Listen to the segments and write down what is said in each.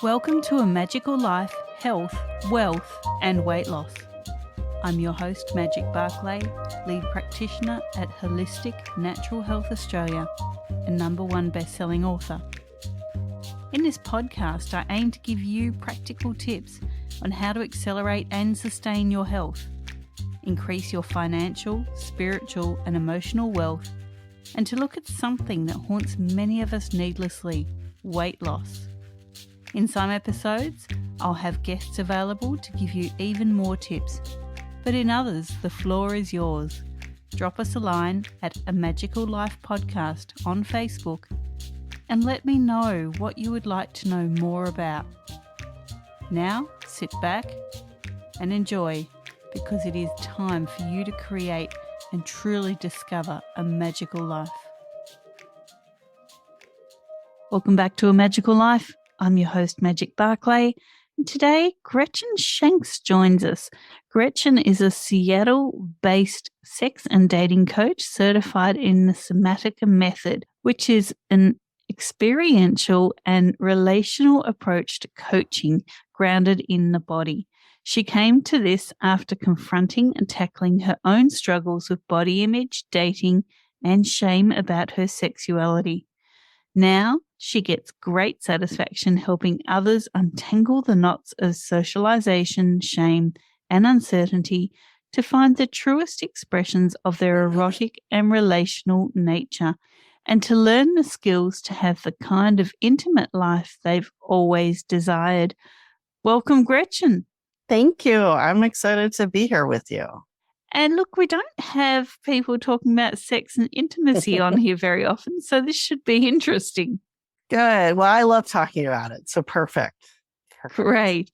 Welcome to A Magical Life, Health, Wealth and Weight Loss. I'm your host, Magic BARCLAY, lead practitioner at Holistic Natural Health Australia and #1 best-selling author. In this podcast, I aim to give you practical tips on how to accelerate and sustain your health, increase your financial, spiritual and emotional wealth, and to look at something that haunts many of us needlessly, weight loss. In some episodes, I'll have guests available to give you even more tips, but in others, the floor is yours. Drop us a line at A Magical Life Podcast on Facebook and let me know what you would like to know more about. Now, sit back and enjoy, because it is time for you to create and truly discover a magical life. Welcome back to A Magical Life. I'm your host, Magic BARCLAY, and today Gretchen Shanks joins us. Gretchen is a Seattle-based sex and dating coach certified in the Somatica method, which is an experiential and relational approach to coaching grounded in the body. She came to this after confronting and tackling her own struggles with body image, dating, and shame about her sexuality. Now, she gets great satisfaction helping others untangle the knots of socialization, shame, and uncertainty to find the truest expressions of their erotic and relational nature, and to learn the skills to have the kind of intimate life they've always desired. Welcome, Gretchen. Thank you. I'm excited to be here with you. And look, we don't have people talking about sex and intimacy on here very often, so this should be interesting. Good. Well, I love talking about it. So perfect. Great.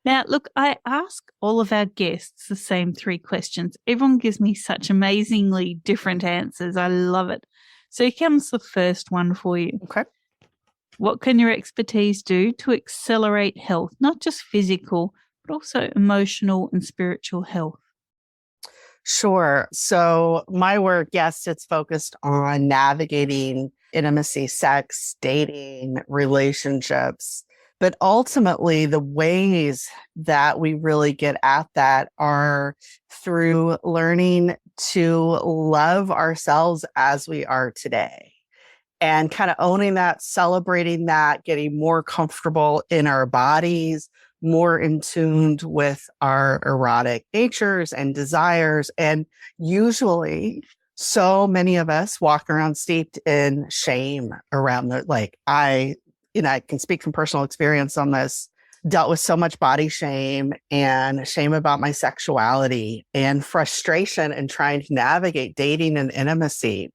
Now, look, I ask all of our guests the same 3 questions. Everyone gives me such amazingly different answers. I love it. So here comes the first one for you. Okay. What can your expertise do to accelerate health, not just physical, but also emotional and spiritual health? Sure. So my work, yes, it's focused on navigating intimacy, sex, dating, relationships. But ultimately, the ways that we really get at that are through learning to love ourselves as we are today and kind of owning that, celebrating that, getting more comfortable in our bodies, more in tune with our erotic natures and desires. And usually so many of us walk around steeped in shame around I can speak from personal experience on this, dealt with so much body shame and shame about my sexuality and frustration in trying to navigate dating and intimacy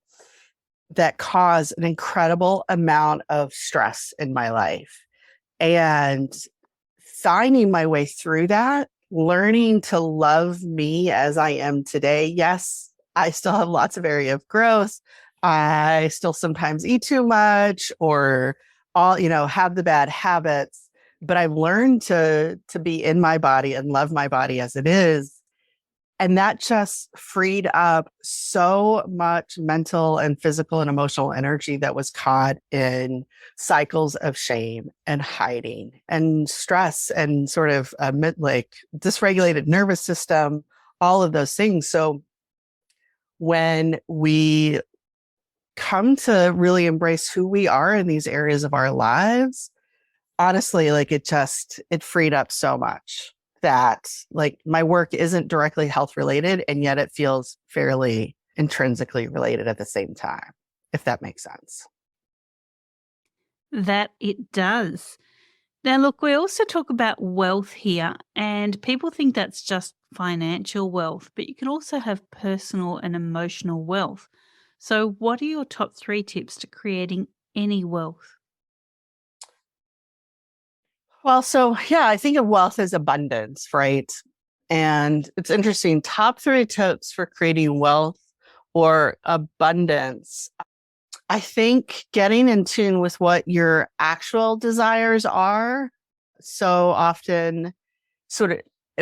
that caused an incredible amount of stress in my life. And finding my way through that, learning to love me as I am today. Yes, I still have lots of area of growth. I still sometimes eat too much or have the bad habits, but I've learned to be in my body and love my body as it is. And that just freed up so much mental and physical and emotional energy that was caught in cycles of shame and hiding and stress and sort of dysregulated nervous system, all of those things. So when we come to really embrace who we are in these areas of our lives, honestly, it freed up so much that my work isn't directly health related, and yet it feels fairly intrinsically related at the same time, if that makes sense. That it does. Now, look, we also talk about wealth here, and people think that's just financial wealth, but you can also have personal and emotional wealth. So what are your top 3 tips to creating any wealth? Well, so yeah, I think of wealth as abundance, right? And it's interesting. Top 3 tips for creating wealth or abundance. I think getting in tune with what your actual desires are. So often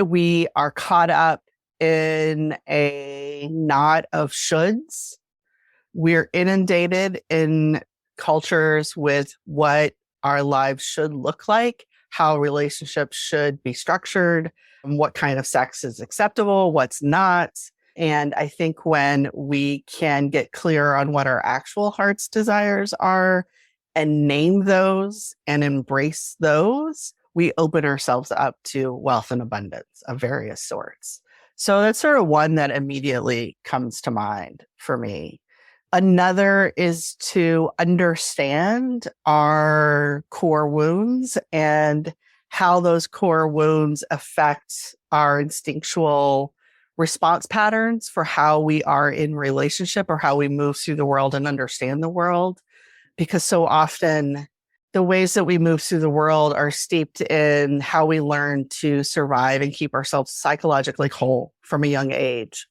we are caught up in a knot of shoulds. We're inundated in cultures with what our lives should look like, how relationships should be structured, what kind of sex is acceptable, what's not. And I think when we can get clear on what our actual heart's desires are and name those and embrace those, we open ourselves up to wealth and abundance of various sorts. So that's sort of one that immediately comes to mind for me. Another is to understand our core wounds and how those core wounds affect our instinctual response patterns for how we are in relationship or how we move through the world and understand the world. Because so often the ways that we move through the world are steeped in how we learn to survive and keep ourselves psychologically whole from a young age.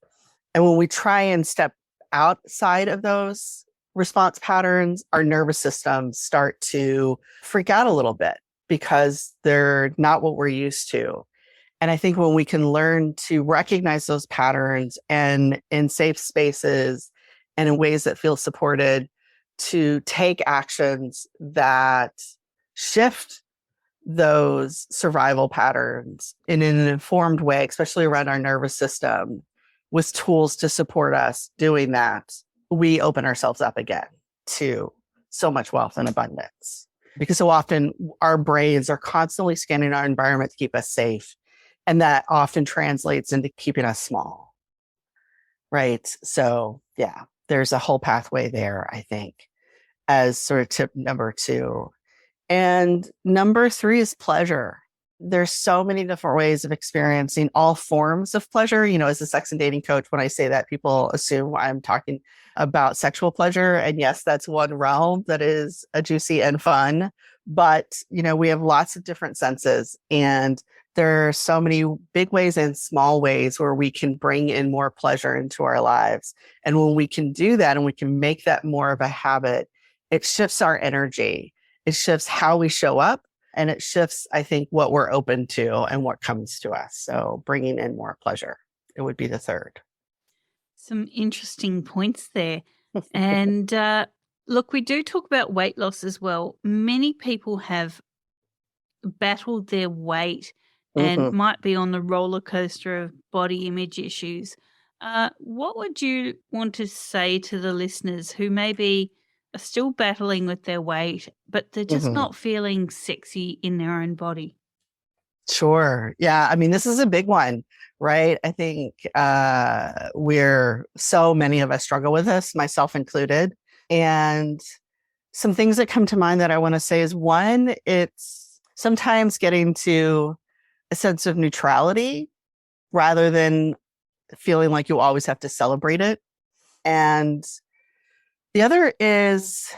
And when we try and step outside of those response patterns, our nervous systems start to freak out a little bit because they're not what we're used to. And I think when we can learn to recognize those patterns and in safe spaces and in ways that feel supported, to take actions that shift those survival patterns in an informed way, especially around our nervous system, with tools to support us doing that, we open ourselves up again to so much wealth and abundance. Because so often our brains are constantly scanning our environment to keep us safe. And that often translates into keeping us small. Right. So, yeah, there's a whole pathway there, I think, as sort of tip number 2. And number 3 is pleasure. There's so many different ways of experiencing all forms of pleasure. You know, as a sex and dating coach, when I say that, people assume I'm talking about sexual pleasure. And yes, that's one realm that is juicy and fun. But, you know, we have lots of different senses, and there are so many big ways and small ways where we can bring in more pleasure into our lives. And when we can do that and we can make that more of a habit, it shifts our energy. It shifts how we show up, and it shifts, I think, what we're open to and what comes to us. So bringing in more pleasure, it would be the third. Some interesting points there. And look, we do talk about weight loss as well. Many people have battled their weight and Mm-hmm. might be on the roller coaster of body image issues. What would you want to say to the listeners who maybe are still battling with their weight, but they're just Mm-hmm. not feeling sexy in their own body? Sure. Yeah. I mean, this is a big one, right? I think so many of us struggle with this, myself included. And some things that come to mind that I want to say is, one, it's sometimes getting to a sense of neutrality rather than feeling like you always have to celebrate it. And the other is,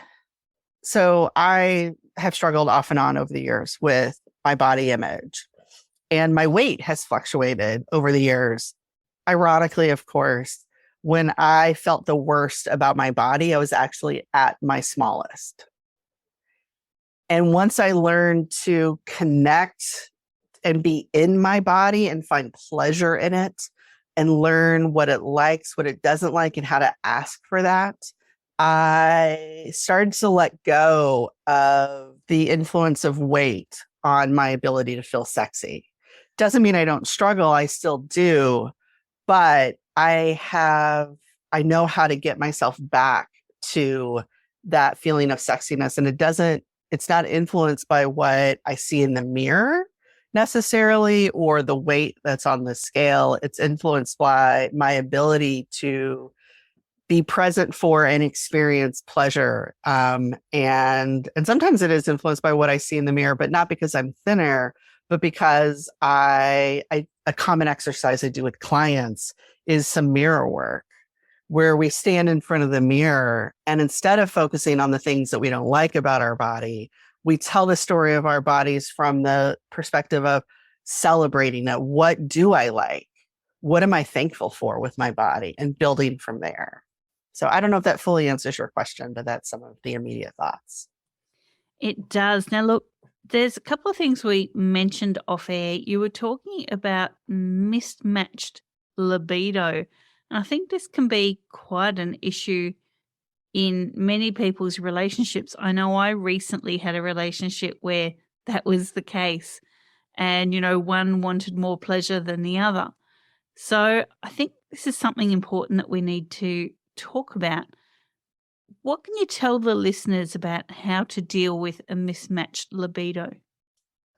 so I have struggled off and on over the years with my body image, and my weight has fluctuated over the years. Ironically, of course, when I felt the worst about my body, I was actually at my smallest. And once I learned to connect and be in my body and find pleasure in it and learn what it likes, what it doesn't like, and how to ask for that, I started to let go of the influence of weight on my ability to feel sexy. Doesn't mean I don't struggle, I still do, but I know how to get myself back to that feeling of sexiness. And it's not influenced by what I see in the mirror necessarily, or the weight that's on the scale. It's influenced by my ability to be present for and experience pleasure. And sometimes it is influenced by what I see in the mirror, but not because I'm thinner, but because a common exercise I do with clients is some mirror work, where we stand in front of the mirror, and instead of focusing on the things that we don't like about our body, we tell the story of our bodies from the perspective of celebrating that. What do I like? What am I thankful for with my body? And building from there. So I don't know if that fully answers your question, but that's some of the immediate thoughts. It does. Now, look, there's a couple of things we mentioned off air. You were talking about mismatched libido. And I think this can be quite an issue in many people's relationships. I know I recently had a relationship where that was the case. And, one wanted more pleasure than the other. So I think this is something important that we need to talk about. What can you tell the listeners about how to deal with a mismatched libido?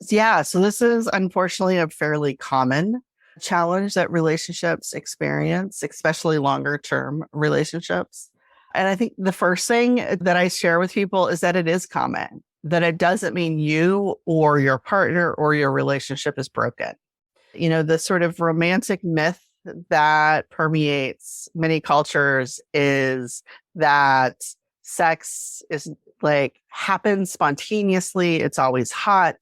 Yeah, so this is unfortunately a fairly common challenge that relationships experience, especially longer term relationships. And I think the first thing that I share with people is that it is common, that it doesn't mean you or your partner or your relationship is broken. The sort of romantic myth that permeates many cultures is that sex is like happens spontaneously. It's always hot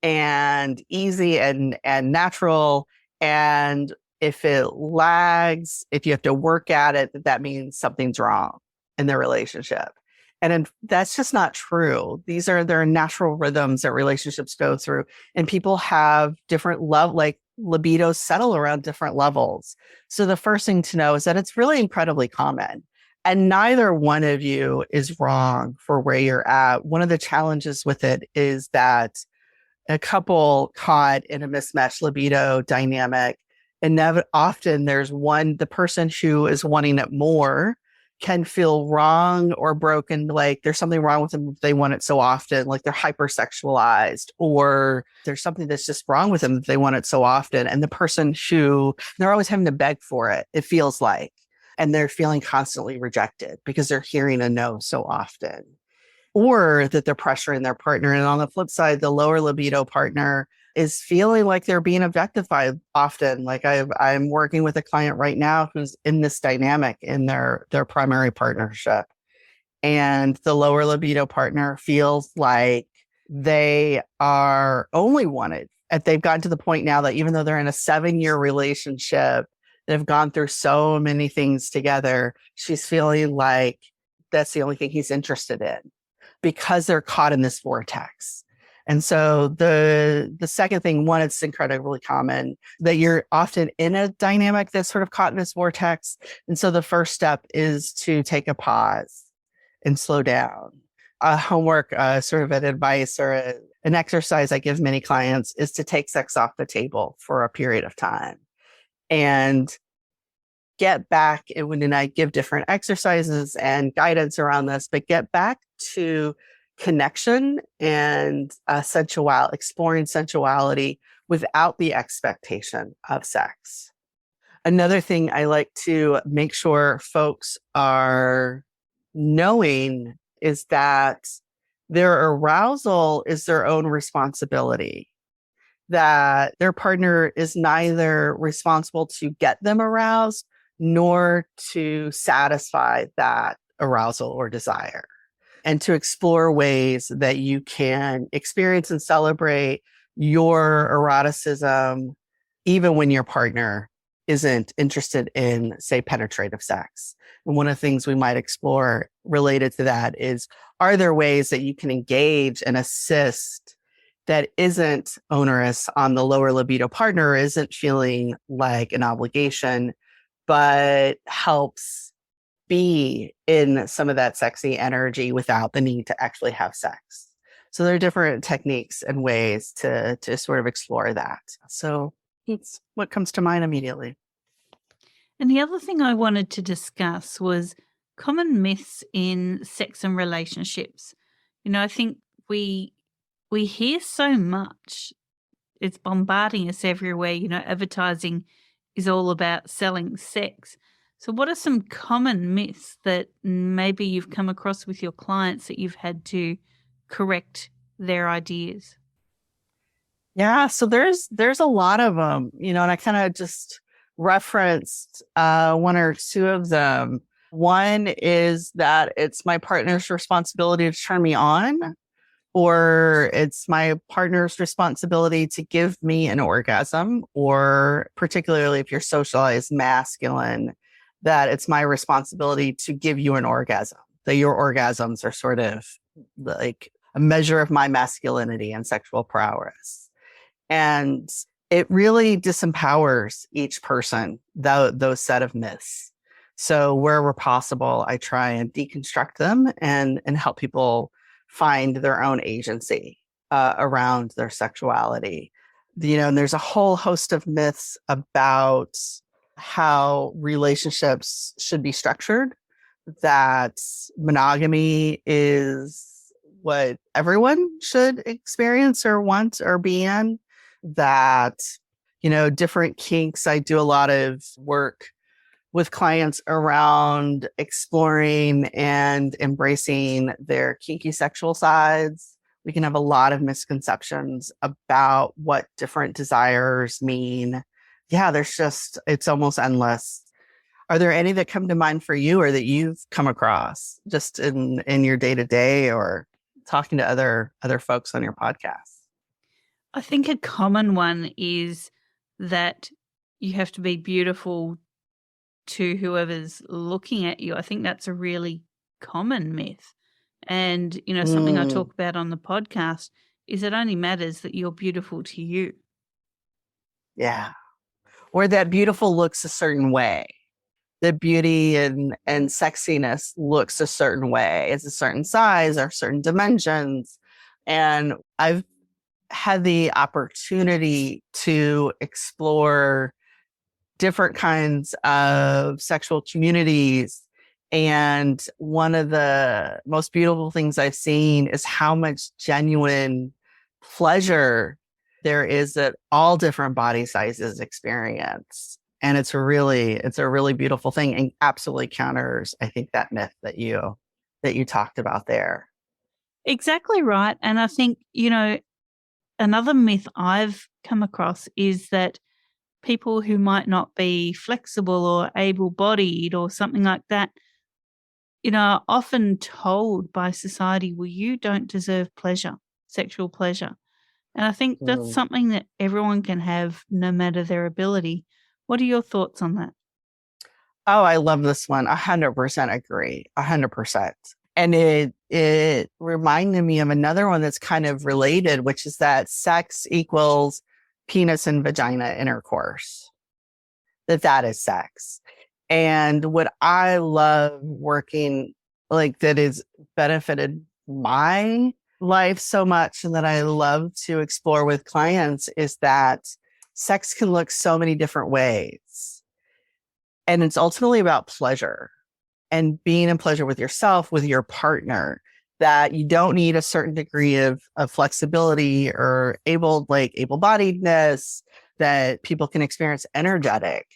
and easy and natural. And if it lags, if you have to work at it, that means something's wrong in the relationship. And that's just not true. There are natural rhythms that relationships go through, and people have different like libidos settle around different levels. So the first thing to know is that it's really incredibly common. And neither one of you is wrong for where you're at. One of the challenges with it is that a couple caught in a mismatched libido dynamic, and often there's the person who is wanting it more can feel wrong or broken, like there's something wrong with them if they want it so often, like they're hypersexualized, or there's something that's just wrong with them if they want it so often. And the person they're always having to beg for it, it feels like, and they're feeling constantly rejected because they're hearing a no so often, or that they're pressuring their partner. And on the flip side, the lower libido partner is feeling like they're being objectified often. Like I'm working with a client right now who's in this dynamic in their primary partnership. And the lower libido partner feels like they are only wanted. And they've gotten to the point now that even though they're in a 7-year relationship, they've gone through so many things together, she's feeling like that's the only thing he's interested in, because they're caught in this vortex. And so the second thing, one, it's incredibly common that you're often in a dynamic that's sort of caught in this vortex. And so the first step is to take a pause and slow down. Homework, sort of an advice or an exercise I give many clients is to take sex off the table for a period of time and get back. And when I give different exercises and guidance around this, but get back to connection and exploring sensuality without the expectation of sex. Another thing I like to make sure folks are knowing is that their arousal is their own responsibility, that their partner is neither responsible to get them aroused nor to satisfy that arousal or desire, and to explore ways that you can experience and celebrate your eroticism, even when your partner isn't interested in, say, penetrative sex. And one of the things we might explore related to that is, are there ways that you can engage and assist that isn't onerous on the lower libido partner, isn't feeling like an obligation, but helps be in some of that sexy energy without the need to actually have sex. So there are different techniques and ways to sort of explore that. So it's what comes to mind immediately. And the other thing I wanted to discuss was common myths in sex and relationships. I think we hear so much. It's bombarding us everywhere. Advertising is all about selling sex. So what are some common myths that maybe you've come across with your clients that you've had to correct their ideas? Yeah, so there's a lot of them, and I kind of just referenced one or two of them. One is that it's my partner's responsibility to turn me on, or it's my partner's responsibility to give me an orgasm, or particularly if you're socialized masculine, that it's my responsibility to give you an orgasm, that your orgasms are sort of like a measure of my masculinity and sexual prowess. And it really disempowers each person, those set of myths. So wherever possible, I try and deconstruct them and help people find their own agency around their sexuality. And there's a whole host of myths about how relationships should be structured, that monogamy is what everyone should experience or want or be in, that, different kinks. I do a lot of work with clients around exploring and embracing their kinky sexual sides. We can have a lot of misconceptions about what different desires mean. Yeah, it's almost endless. Are there any that come to mind for you or that you've come across just in your day to day or talking to other folks on your podcast? I think a common one is that you have to be beautiful to whoever's looking at you. I think that's a really common myth. And, something I talk about on the podcast is it only matters that you're beautiful to you. Yeah. Or that beautiful looks a certain way. The beauty and sexiness looks a certain way. It's a certain size or certain dimensions. And I've had the opportunity to explore different kinds of sexual communities. And one of the most beautiful things I've seen is how much genuine pleasure there is that all different body sizes experience. And it's a really beautiful thing and absolutely counters, I think, that myth that you talked about there. Exactly right. And I think, another myth I've come across is that people who might not be flexible or able-bodied or something like that, are often told by society, well, you don't deserve pleasure, sexual pleasure. And I think that's something that everyone can have no matter their ability. What are your thoughts on that? Oh, I love this one. 100% agree. 100%. And it reminded me of another one that's kind of related, which is that sex equals penis and vagina intercourse. That is sex. And what I love working that is benefited my life so much and that I love to explore with clients is that sex can look so many different ways. And it's ultimately about pleasure and being in pleasure with yourself, with your partner, that you don't need a certain degree of flexibility or able-bodiedness, that people can experience energetic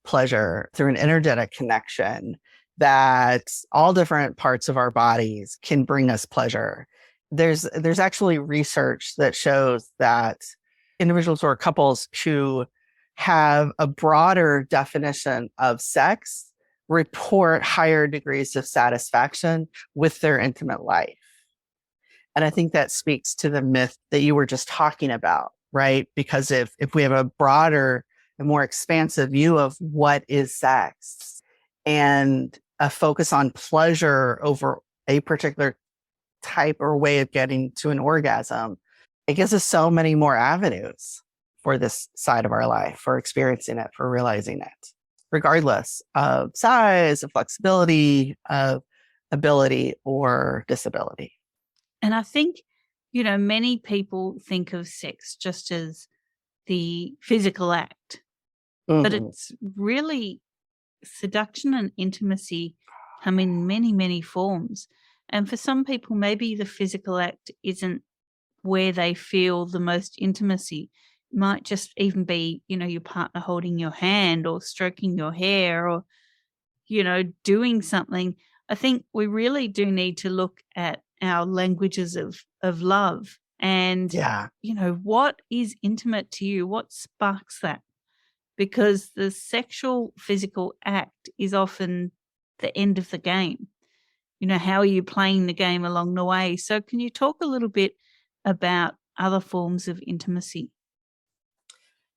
pleasure through an energetic connection, that all different parts of our bodies can bring us pleasure. There's actually research that shows that individuals or couples who have a broader definition of sex report higher degrees of satisfaction with their intimate life. And I think that speaks to the myth that you were just talking about, right? Because if we have a broader and more expansive view of what is sex and a focus on pleasure over a particular type or way of getting to an orgasm, it gives us so many more avenues for this side of our life, for experiencing it, for realizing it, regardless of size, of flexibility, of ability or disability. And I think, many people think of sex just as the physical act, but it's really seduction and intimacy come in many, many forms. And for some people, maybe the physical act isn't where they feel the most intimacy. It might just even be, your partner holding your hand or stroking your hair or, doing something. I think we really do need to look at our languages of love and, what is intimate to you? What sparks that? Because the sexual physical act is often the end of the game. How are you playing the game along the way? So can you talk a little bit about other forms of intimacy?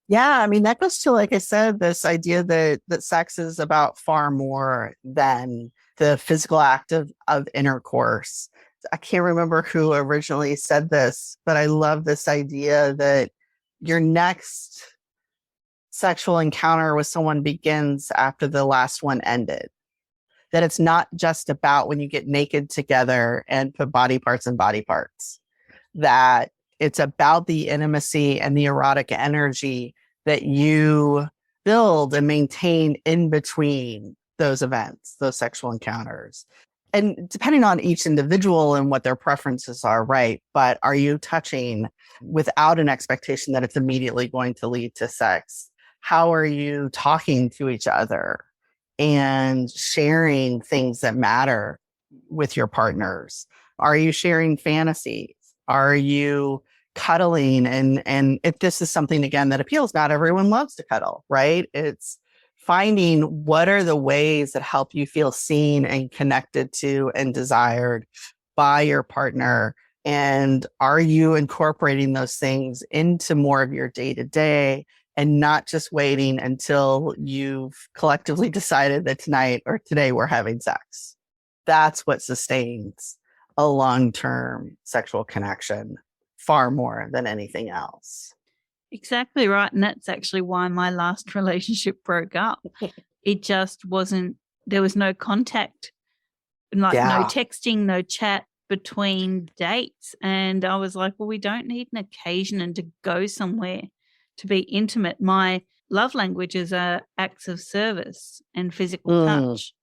Yeah, I mean, that goes to, like I said, this idea that sex is about far more than the physical act of intercourse. I can't remember who originally said this, but I love this idea that your next sexual encounter with someone begins after the last one ended. That it's not just about when you get naked together and put body parts in body parts. That It's about the intimacy and the erotic energy that you build and maintain in between those events, those sexual encounters. And depending on each individual and what their preferences are, right? But are you touching without an expectation that it's immediately going to lead to sex? How are you talking to each other and sharing things that matter with your partners? Are you sharing fantasies? Are you cuddling? And if this is something, again, that appeals, not everyone loves to cuddle, right? It's finding what are the ways that help you feel seen and connected to and desired by your partner. And are you incorporating those things into more of your day to day and not just waiting until you've collectively decided that tonight or today we're having sex? That's what sustains a long-term sexual connection far more than anything else. Exactly right. And that's actually why my last relationship broke up. It just wasn't, there was no contact, like no texting, no chat between dates. And I was like, well, we don't need an occasion and to go somewhere to be intimate. My love languages are acts of service and physical touch.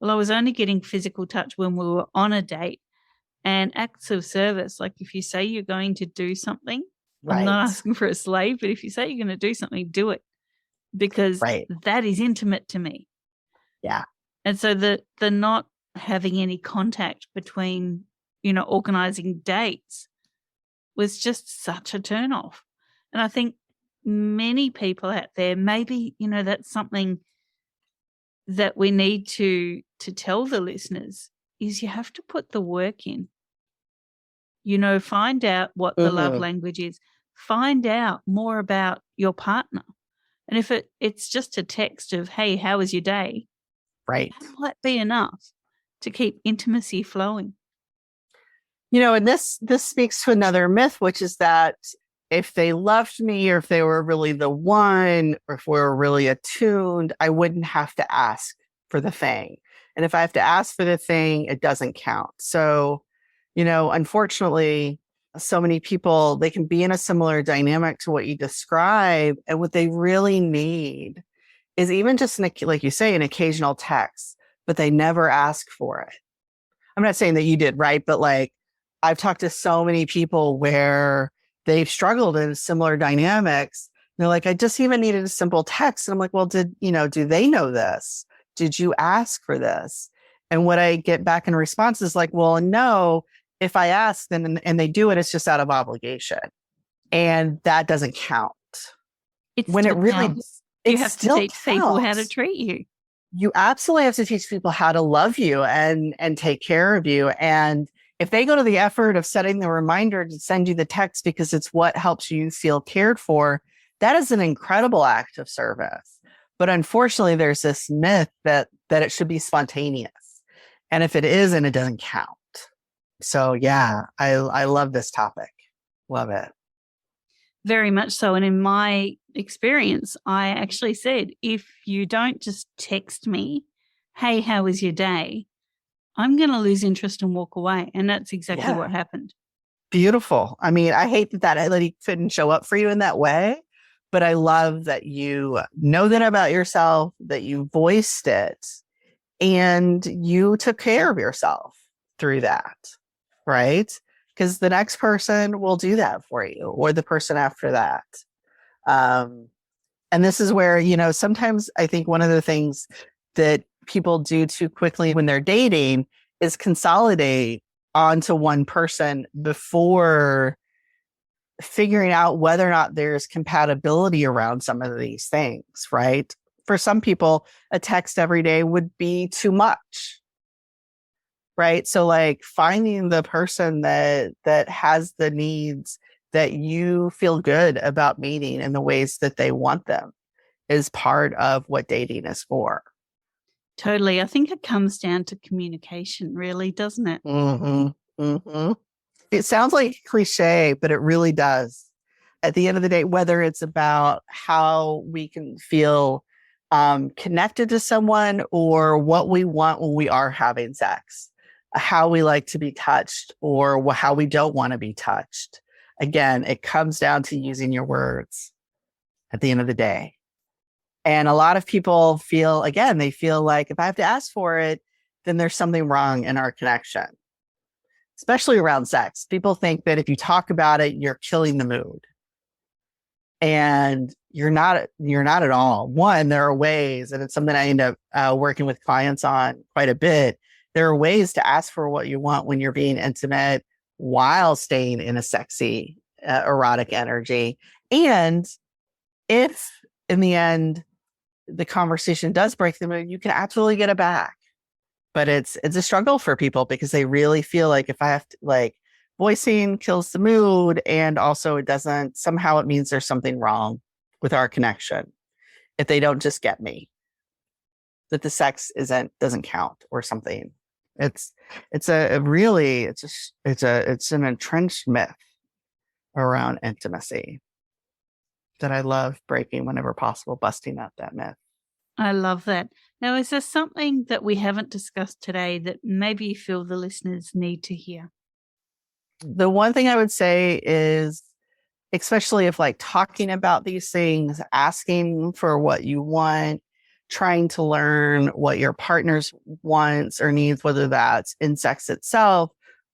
Well, I was only getting physical touch when we were on a date, and acts of service. Like if you say you're going to do something, right. I'm not asking for a slave, but if you say you're going to do something, do it, because that is intimate to me. Yeah. And so the not having any contact between, organizing dates was just such a turnoff. And I think many people out there, maybe, that's something that we need to tell the listeners is you have to put the work in. Find out what the love language is. Find out more about your partner. And if it's just a text of, hey, how was your day? Right. That might be enough to keep intimacy flowing. And this speaks to another myth, which is that if they loved me or if they were really the one or if we were really attuned, I wouldn't have to ask for the thing. And if I have to ask for the thing, it doesn't count. So, unfortunately, so many people, they can be in a similar dynamic to what you describe. And what they really need is even just, like you say, an occasional text, but they never ask for it. I'm not saying that you did, right? But like, I've talked to so many people where they've struggled in similar dynamics. They're like, I just even needed a simple text. And I'm like, well, do they know this? Did you ask for this? And what I get back in response is like, well, no, if I ask them and they do it, it's just out of obligation. And that doesn't count. When it really counts. You have to teach people how to treat you. You absolutely have to teach people how to love you and take care of you. And if they go to the effort of setting the reminder to send you the text because it's what helps you feel cared for, that is an incredible act of service. But unfortunately, there's this myth that it should be spontaneous. And if it isn't, it doesn't count. So yeah, I love this topic. Love it. Very much so. And in my experience, I actually said, if you don't just text me, hey, how was your day? I'm going to lose interest and walk away. And that's exactly what happened. Beautiful. I mean, I hate that he couldn't show up for you in that way, but I love that you know that about yourself, that you voiced it, and you took care of yourself through that, right? Because the next person will do that for you, or the person after that. And this is where, sometimes I think one of the things that people do too quickly when they're dating is consolidate onto one person before figuring out whether or not there's compatibility around some of these things, right? For some people, a text every day would be too much. Right. So like finding the person that has the needs that you feel good about meeting in the ways that they want them is part of what dating is for. Totally. I think it comes down to communication, really, doesn't it? Mm-hmm. Mm-hmm. It sounds like cliche, but it really does. At the end of the day, whether it's about how we can feel connected to someone or what we want when we are having sex, how we like to be touched or how we don't want to be touched. Again, it comes down to using your words at the end of the day. And a lot of people feel, again, they feel like if I have to ask for it, then there's something wrong in our connection, especially around sex. People think that if you talk about it, you're killing the mood. And you're not at all. One, there are ways, and it's something I end up working with clients on quite a bit. There are ways to ask for what you want when you're being intimate while staying in a sexy, erotic energy. And if in the end, the conversation does break the mood, you can absolutely get it back. But it's a struggle for people because they really feel like if I have to, like, voicing kills the mood, and also it doesn't, somehow it means there's something wrong with our connection if they don't just get me, that the sex doesn't count or something. It's an entrenched myth around intimacy that I love breaking whenever possible, busting up that myth. I love that. Now, is there something that we haven't discussed today that maybe you feel the listeners need to hear? The one thing I would say is, especially if like talking about these things, asking for what you want, trying to learn what your partner's wants or needs, whether that's in sex itself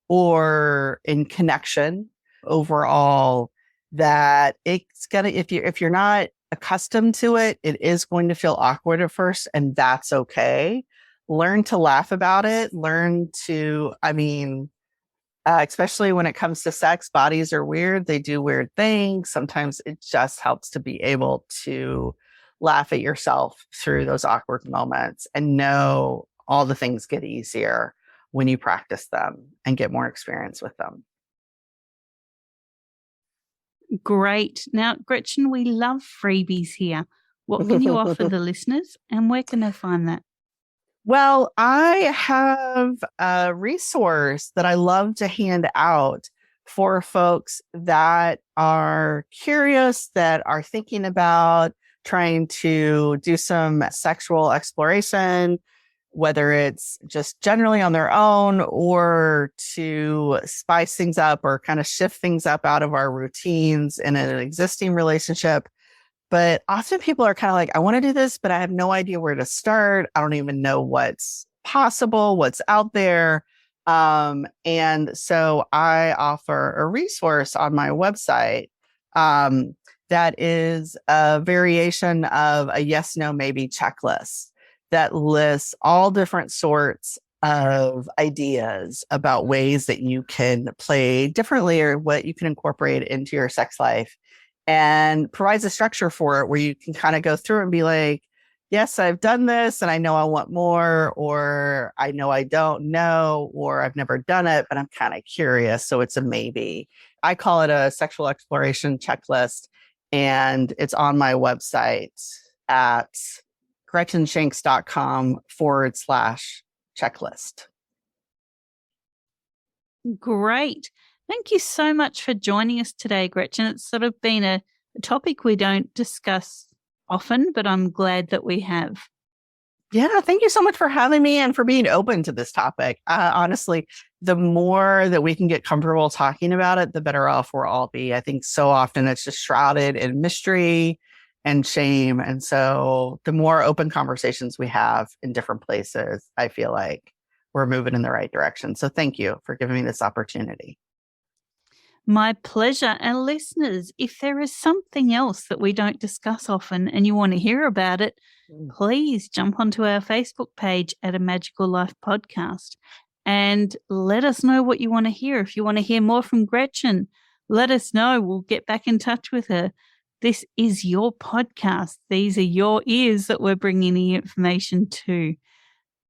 or in connection overall, that it's gonna, if you're not accustomed to it, it is going to feel awkward at first, and that's okay. Learn to laugh about it. Especially when it comes to sex, bodies are weird. They do weird things. Sometimes it just helps to be able to laugh at yourself through those awkward moments and know all the things get easier when you practice them and get more experience with them. Great. Now, Gretchen, we love freebies here. What can you offer the listeners, and where can they find that? Well, I have a resource that I love to hand out for folks that are curious, that are thinking about trying to do some sexual exploration, whether it's just generally on their own or to spice things up or kind of shift things up out of our routines in an existing relationship. But often people are kind of like, I want to do this, but I have no idea where to start. I don't even know what's possible, what's out there. And so I offer a resource on my website that is a variation of a yes, no, maybe checklist that lists all different sorts of ideas about ways that you can play differently or what you can incorporate into your sex life, and provides a structure for it where you can kind of go through and be like, yes, I've done this and I know I want more, or I know I don't know, or I've never done it, but I'm kind of curious. So it's a maybe. I call it a sexual exploration checklist, and it's on my website at GretchenShanks.com/checklist. Great. Thank you so much for joining us today, Gretchen. It's sort of been a topic we don't discuss often, but I'm glad that we have. Yeah, thank you so much for having me and for being open to this topic. Honestly, the more that we can get comfortable talking about it, the better off we'll all be. I think so often it's just shrouded in mystery and shame. And so the more open conversations we have in different places, I feel like we're moving in the right direction. So thank you for giving me this opportunity. My pleasure. And listeners, if there is something else that we don't discuss often and you want to hear about it, please jump onto our Facebook page at A Magical Life Podcast and let us know what you want to hear. If you want to hear more from Gretchen, let us know. We'll get back in touch with her. This is your podcast. These are your ears that we're bringing the information to.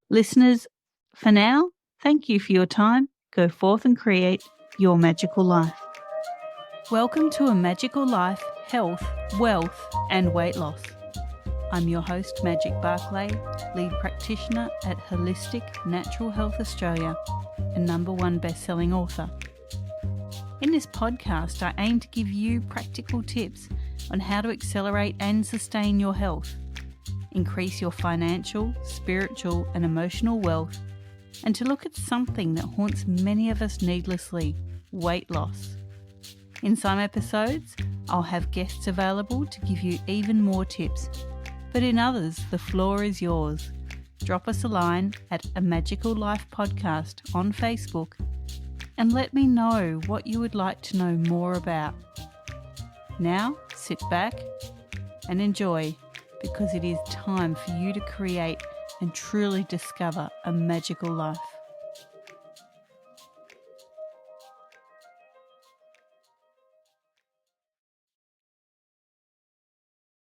Listeners, for now, thank you for your time. Go forth and create your magical life. Welcome to A Magical Life, Health, Wealth and Weight Loss. I'm your host, Magic BARCLAY, lead practitioner at Holistic Natural Health Australia and #1 best-selling author. In this podcast, I aim to give you practical tips on how to accelerate and sustain your health, increase your financial, spiritual and emotional wealth, and to look at something that haunts many of us needlessly, weight loss. In some episodes, I'll have guests available to give you even more tips, but in others, the floor is yours. Drop us a line at A Magical Life Podcast on Facebook and let me know what you would like to know more about. Now, sit back and enjoy, because it is time for you to create and truly discover a magical life.